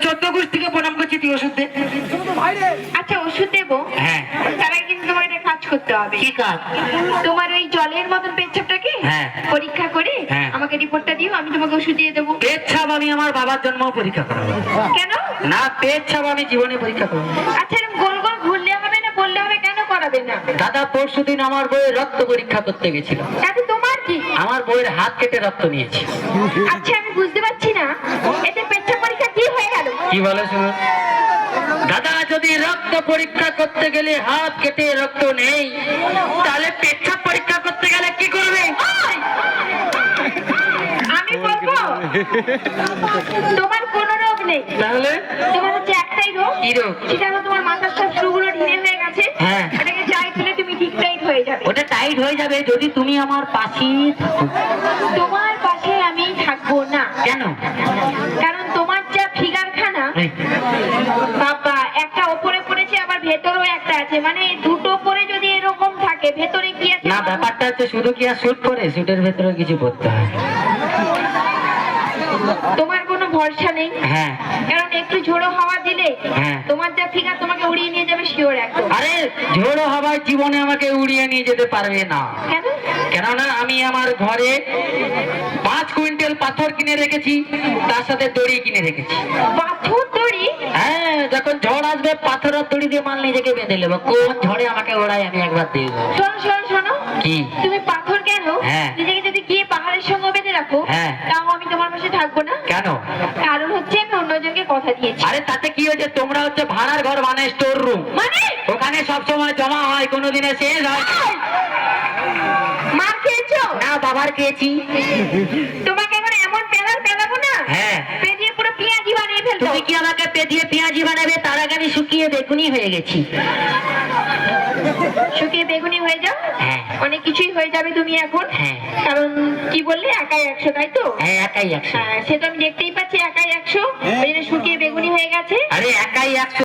চোদ্দ গোষ্ঠীকে প্রণাম করছি, তুই ওষুধ দে। আচ্ছা ওষুধ দেবো, হ্যাঁ। তার আগে কিন্তু তোমার একটা কাজ করতে হবে। কি কাজ? তোমার ওই জলের মতন পেচ্ছাপটাকে হ্যাঁ। পরীক্ষা করে হ্যাঁ। আমাকে রিপোর্টটা দিও, আমি তোমাকে ওষুধ দিয়ে দেবো। পেচ্ছাপ আমি আমার বাবার জন্ম পরীক্ষা করাবো কেন? না, পেচ্ছাপ আমি জীবনে পরীক্ষা করবো। আচ্ছা এরকম গোল গোল ঘুরলে হবে না, বললে হবে, কেন করাবে না? দাদা পরশুদিন আমার বইয়ের রক্ত পরীক্ষা করতে গেছিল, তাতে তোমার কি? আমার বইয়ের হাত কেটে রক্ত নিয়েছি। আচ্ছা আমি বুঝতে পারছি না, এতে পেচ্ছাপ পরীক্ষা কি হয়ে গেল? কি বলে শুনুন দাদা, যদি রক্ত পরীক্ষা করতে গেলে হাত কেটে রক্ত নেই, তাহলে পেচ্ছাপ পরীক্ষা করতে গেলে কি করবে? আমি বলবো তোমার কোনো রোগ নেই, তাহলে তোমার হচ্ছে একটাই রোগ। কি রোগ? সেটা হলো তোমার মাথার সব স্ক্রুগুলো ঢিলে হয়ে গেছে। হ্যাঁ। এটাকে চাই তুলে তুমি ঠিক টাইট হয়ে যাবে। ওটা টাইট হয়ে যাবে যদি তুমি আমার পাশেই থাকো। তোমার পাশে আমি থাকবো না। কেন? কারণ তোমার যা ফিগার খানা, এই, বাবা, একটা ওপরে পড়েছে আবার ভেতরেও একটা আছে, মানে দুটো পরে যদি এরকম থাকে ভেতরে কি আছে? না, ব্যাপারটা হচ্ছে শুধু কি আর শুট করে, শুটের ভেতরে কিছু করতে হয়। তোমার কোনো ভরসা নেই। হ্যাঁ। কারণ একটু ঝোড়ো হাওয়া দিলে হ্যাঁ। তোমার যা ফিগার তোমাকে উড়িয়ে নিয়ে যাবে, শিওর একদম। আরে ঝোড়ো হাওয়ায় জীবনে আমাকে উড়িয়ে নিয়ে যেতে পারবে না, কেন? কেননা আমি আমার ঘরে 5 কুইন্টাল পাথর কিনে রেখেছি, তার সাথে দড়ি কিনে রেখেছি। পাথর দড়ি? হ্যাঁ, যখন ঝড় আসবে পাথরের দড়ি দিয়ে মাল নিজেকে বেঁধে নেবো, কোন ঝড়ে আমাকে ওড়াই আমি একবার দিয়ে দেবো। শোনো শোনো শোনো, কি? তুমি পাথর কেন হ্যাঁ। নিজেকে যদি গিয়ে পাহাড়ের সঙ্গে বেঁধে রাখো, হ্যাঁ। তাও আমি তোমার পাশে থাকবো না। কেন? কারণ হচ্ছে আমি অন্যজনকে কথা দিয়েছি। আরে তাতে কি হয়েছে, তোমরা হচ্ছে ভাড়ার ঘর মানে স্টোর রুম, মানে ওখানে সবসময় জমা হয়, কোনোদিনে শেষ হয় না। মার খেয়েছো? না, বাবার খেয়েছি। তোমাকে এখন এমন পেলার পেলাবো না, হ্যাঁ। পেরিয়ে পুরো পেঁয়াজি বানিয়ে ফেলতো। তুমি কি আমাকে পেঁচিয়ে পেঁয়াজি বানাবে? তার আগে আমি শুকিয়ে বেগুনি হয়ে গেছি। শুকিয়ে বেগুনি হয়ে যাও, হ্যাঁ। অনেক কিছুই হয়ে যাবে তুমি এখন। হ্যাঁ। কারণ কি বললে, একাই 100, তাই তো? হ্যাঁ, একাই 100। হ্যাঁ, সে তো আমি দেখতেই পাচ্ছি, একাই 100, ওই জন্য শুকিয়ে বেগুনি হয়ে গেছে। আরে একাই 100